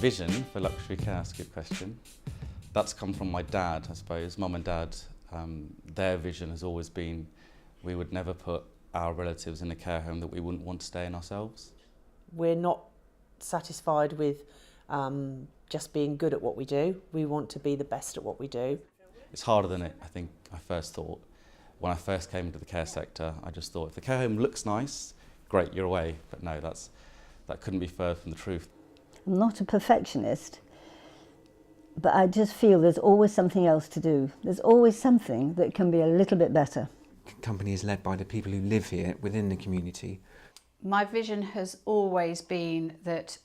vision for luxury care, that's a good question. That's come from my dad, I suppose. Mum and dad, their vision has always been we would never put our relatives in a care home that we wouldn't want to stay in ourselves. We're not satisfied with just being good at what we do. We want to be the best at what we do. It's harder than I think I first thought. When I first came into the care sector, I just thought if the care home looks nice, great, you're away. But no, that couldn't be further from the truth. I'm not a perfectionist, but I just feel there's always something else to do. There's always something that can be a little bit better. The company is led by the people who live here within the community. My vision has always been that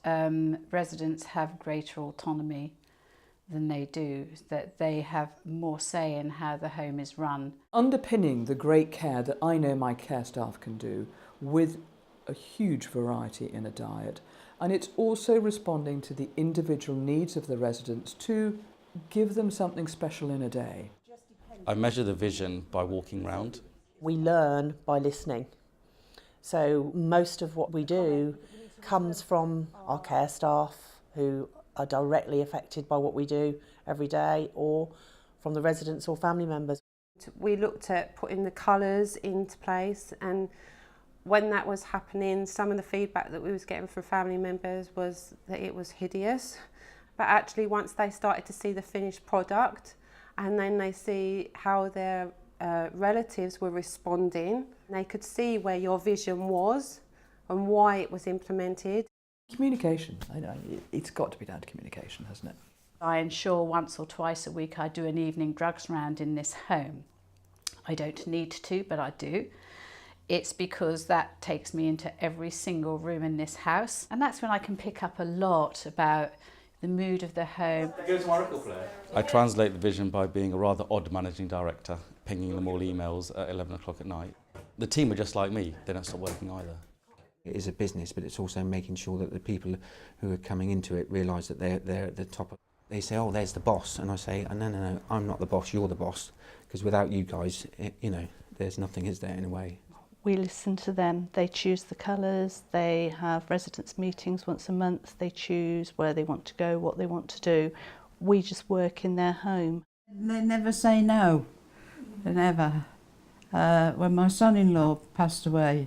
residents have greater autonomy than they do, that they have more say in how the home is run. Underpinning the great care that I know my care staff can do with a huge variety in a diet, and it's also responding to the individual needs of the residents to give them something special in a day. I measure the vision by walking round. We learn by listening. So most of what we do comes from our care staff who are directly affected by what we do every day, or from the residents or family members. We looked at putting the colours into place, and when that was happening, some of the feedback that we was getting from family members was that it was hideous. But actually once they started to see the finished product, and then they see how their relatives were responding, they could see where your vision was and why it was implemented. Communication, it's got to be down to communication, hasn't it? I ensure once or twice a week I do an evening drugs round in this home. I don't need to, but I do. It's because that takes me into every single room in this house, and that's when I can pick up a lot about the mood of the home. I translate the vision by being a rather odd managing director, pinging them all emails at 11 o'clock at night. The team are just like me, they don't stop working either. It is a business, but it's also making sure that the people who are coming into it realise that they're at the top. They say, oh, there's the boss, and I say, oh, no, I'm not the boss, you're the boss, because without you guys, there's nothing, is there, in a way. We listen to them. They choose the colours, they have residents' meetings once a month, they choose where they want to go, what they want to do. We just work in their home. They never say no, they never. When my son-in-law passed away,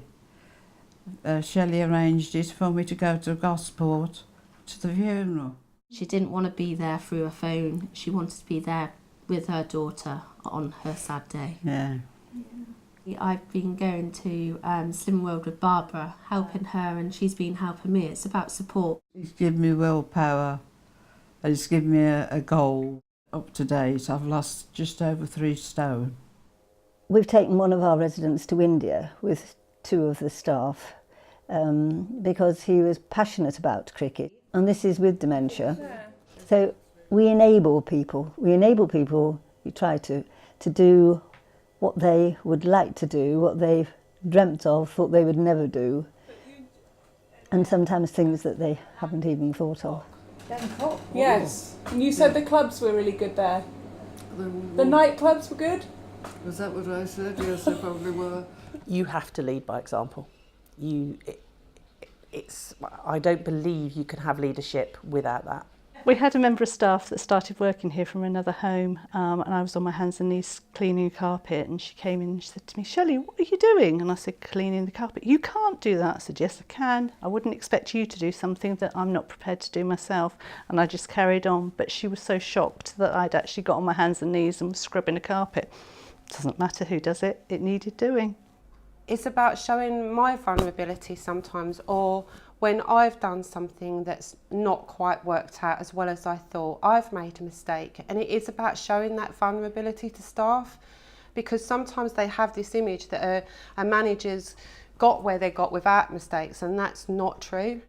Shelley arranged it for me to go to Gosport to the funeral. She didn't want to be there through a phone. She wanted to be there with her daughter on her sad day. Yeah. I've been going to Slim World with Barbara, helping her, and she's been helping me. It's about support. It's given me willpower, and it's given me a goal. Up to date, I've lost just over 3 stone. We've taken one of our residents to India with 2 of the staff because he was passionate about cricket, and this is with dementia. So we enable people. We try to do what they would like to do, what they've dreamt of, thought they would never do, and sometimes things that they haven't even thought of. Yes, and you said the clubs were really good there. The nightclubs were good? Was that what I said? Yes, they probably were. You have to lead by example. I don't believe you can have leadership without that. We had a member of staff that started working here from another home, and I was on my hands and knees cleaning a carpet, and she came in and she said to me, Shelley, what are you doing? And I said, cleaning the carpet. You can't do that. I said, yes, I can. I wouldn't expect you to do something that I'm not prepared to do myself. And I just carried on. But she was so shocked that I'd actually got on my hands and knees and was scrubbing a carpet. It doesn't matter who does it. It needed doing. It's about showing my vulnerability sometimes, or when I've done something that's not quite worked out as well as I thought, I've made a mistake. And it is about showing that vulnerability to staff, because sometimes they have this image that a manager's got where they got without mistakes, and that's not true.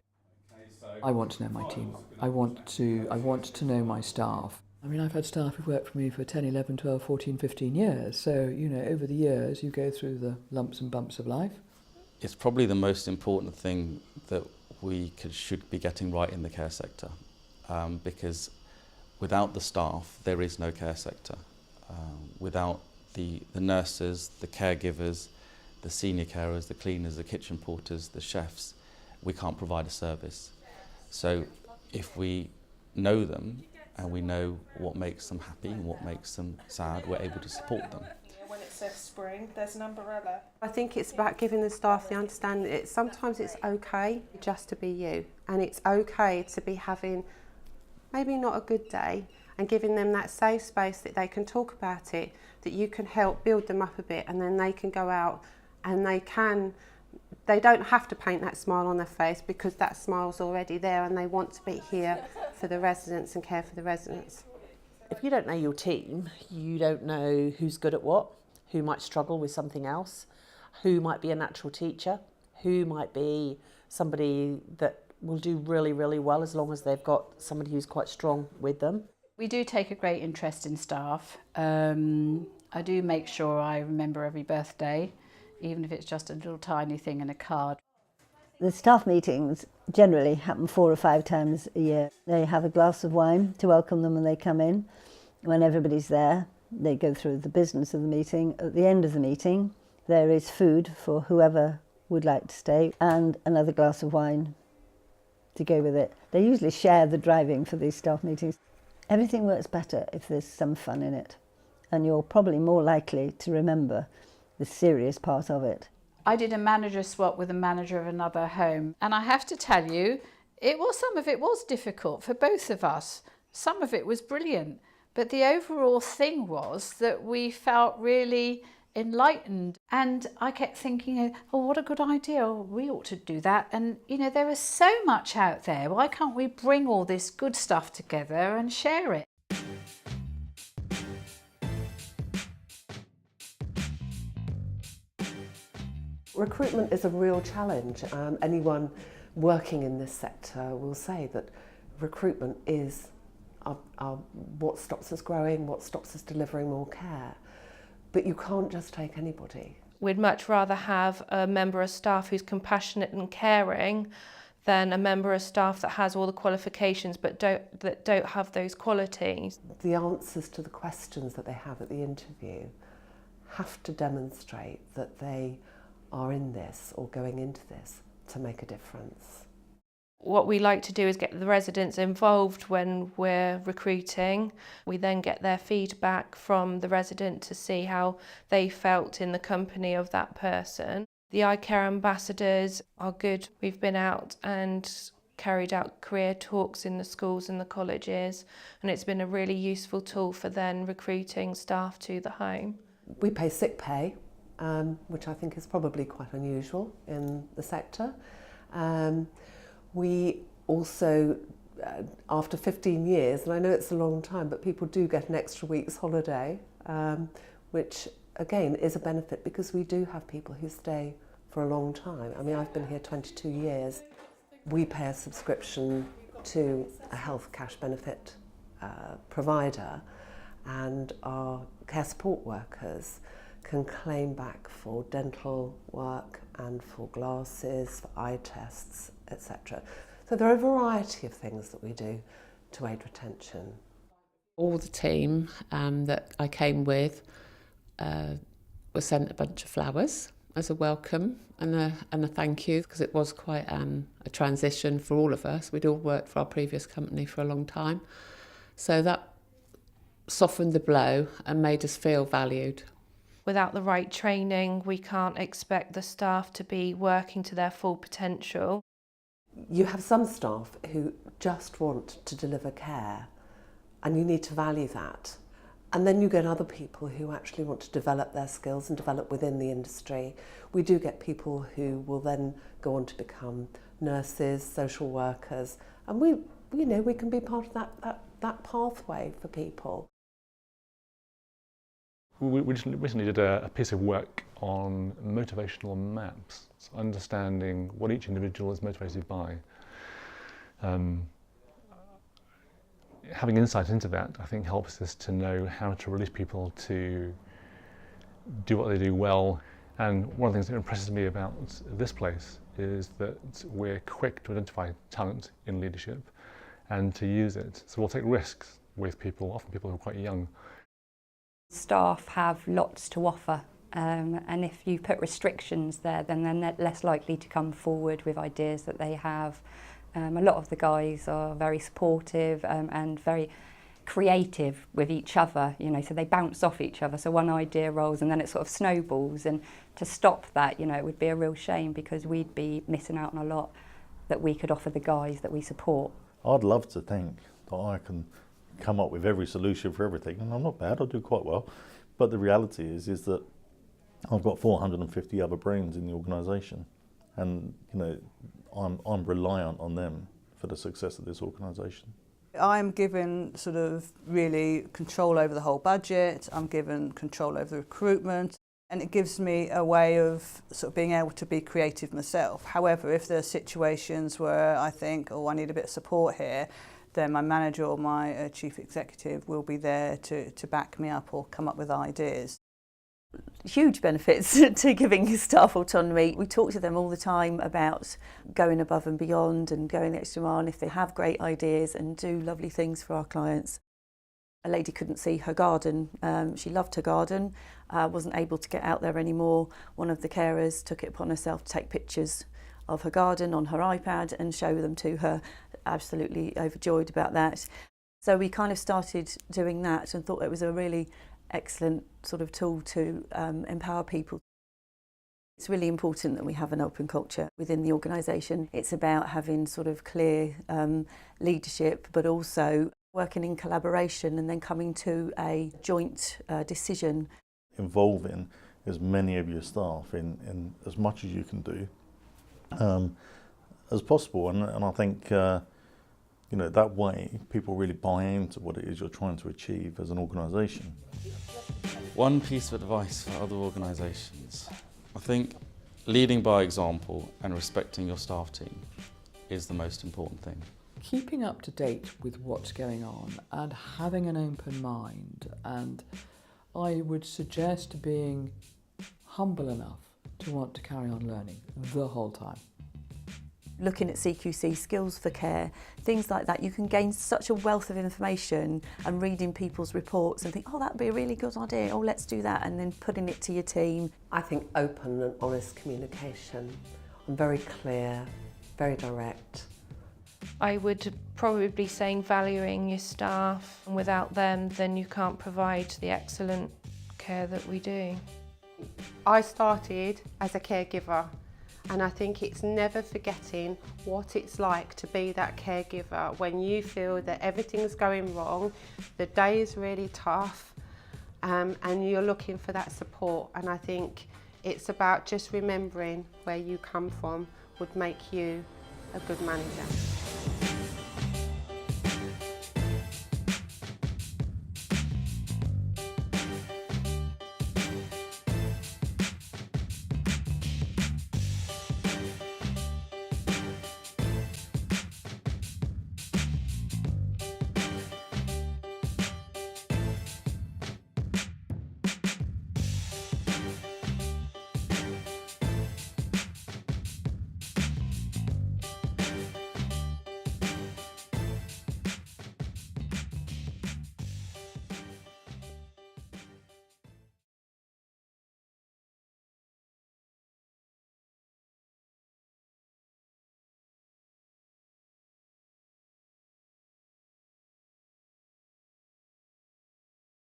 I want to know my team. I want to know my staff. I mean, I've had staff who've worked for me for 10, 11, 12, 14, 15 years. So, over the years, you go through the lumps and bumps of life. It's probably the most important thing that we should be getting right in the care sector, because without the staff, there is no care sector. Without the nurses, the caregivers, the senior carers, the cleaners, the kitchen porters, the chefs, we can't provide a service. So if we know them and we know what makes them happy and what makes them sad, we're able to support them. When it says spring, there's an umbrella. I think it's about giving the staff the understanding that sometimes it's okay just to be you, and it's okay to be having maybe not a good day, and giving them that safe space that they can talk about it, that you can help build them up a bit, and then they can go out and they don't have to paint that smile on their face because that smile's already there and they want to be here for the residents and care for the residents. If you don't know your team, you don't know who's good at what, who might struggle with something else, who might be a natural teacher, who might be somebody that will do really, really well as long as they've got somebody who's quite strong with them. We do take a great interest in staff. I do make sure I remember every birthday, even if it's just a little tiny thing in a card. The staff meetings generally happen 4 or 5 times a year. They have a glass of wine to welcome them when they come in. When everybody's there, they go through the business of the meeting. At the end of the meeting, there is food for whoever would like to stay and another glass of wine to go with it. They usually share the driving for these staff meetings. Everything works better if there's some fun in it, and you're probably more likely to remember the serious part of it. I did a manager swap with a manager of another home, and I have to tell you, some of it was difficult for both of us. Some of it was brilliant, but the overall thing was that we felt really enlightened, and I kept thinking, oh, what a good idea, we ought to do that. And there is so much out there, why can't we bring all this good stuff together and share it? Recruitment is a real challenge. Anyone working in this sector will say that recruitment is what stops us growing, what stops us delivering more care. But you can't just take anybody. We'd much rather have a member of staff who's compassionate and caring than a member of staff that has all the qualifications but don't have those qualities. The answers to the questions that they have at the interview have to demonstrate that they are in this or going into this to make a difference. What we like to do is get the residents involved when we're recruiting. We then get their feedback from the resident to see how they felt in the company of that person. The eye care ambassadors are good. We've been out and carried out career talks in the schools and the colleges, and it's been a really useful tool for then recruiting staff to the home. We pay sick pay, which I think is probably quite unusual in the sector. We also, after 15 years, and I know it's a long time, but people do get an extra week's holiday, which again is a benefit because we do have people who stay for a long time. I mean, I've been here 22 years. We pay a subscription to a health cash benefit provider, and our care support workers can claim back for dental work and for glasses, for eye tests, etc. So there are a variety of things that we do to aid retention. All the team that I came with were sent a bunch of flowers as a welcome and a thank you, because it was quite a transition for all of us. We'd all worked for our previous company for a long time. So that softened the blow and made us feel valued. Without the right training, we can't expect the staff to be working to their full potential. You have some staff who just want to deliver care, and you need to value that. And then you get other people who actually want to develop their skills and develop within the industry. We do get people who will then go on to become nurses, social workers, and we can be part of that pathway for people. We recently did a piece of work on motivational maps, so understanding what each individual is motivated by. Having insight into that, I think, helps us to know how to release people to do what they do well. And one of the things that impresses me about this place is that we're quick to identify talent in leadership and to use it. So we'll take risks with people, often people who are quite young. Staff have lots to offer, and if you put restrictions there, then they're less likely to come forward with ideas that they have A lot of the guys are very supportive and very creative with each other, you know, so they bounce off each other. So one idea rolls and then it sort of snowballs, and to stop that, you know, it would be a real shame because we'd be missing out on a lot that we could offer the guys that we support. I'd love to think that I can come up with every solution for everything, and I'm not bad, I do quite well. But the reality is that I've got 450 other brains in the organisation, and you know, I'm reliant on them for the success of this organisation. I'm given sort of really control over the whole budget, I'm given control over the recruitment, and it gives me a way of sort of being able to be creative myself. However, if there are situations where I think, oh, I need a bit of support here, then my manager or my chief executive will be there to back me up or come up with ideas. Huge benefits to giving staff autonomy. We talk to them all the time about going above and beyond and going the extra mile, and if they have great ideas and do lovely things for our clients. A lady couldn't see her garden. She loved her garden, wasn't able to get out there anymore. One of the carers took it upon herself to take pictures of her garden on her iPad and show them to her. Absolutely overjoyed about that. So we kind of started doing that and thought it was a really excellent sort of tool to empower people. It's really important that we have an open culture within the organisation. It's about having sort of clear leadership, but also working in collaboration and then coming to a joint decision. Involving as many of your staff in as much as you can do as possible, and I think you know, that way people really buy into what it is you're trying to achieve as an organisation. One piece of advice for other organisations, I think leading by example and respecting your staff team is the most important thing. Keeping up to date with what's going on and having an open mind, and I would suggest being humble enough to want to carry on learning the whole time. Looking at CQC skills for care, things like that, you can gain such a wealth of information, and reading people's reports and think, oh, that'd be a really good idea, oh, let's do that, and then putting it to your team. I think open and honest communication. I'm very clear, very direct. I would probably be saying valuing your staff, and without them then you can't provide the excellent care that we do. I started as a caregiver, and I think it's never forgetting what it's like to be that caregiver when you feel that everything's going wrong, the day is really tough, and you're looking for that support. And I think it's about just remembering where you come from would make you a good manager.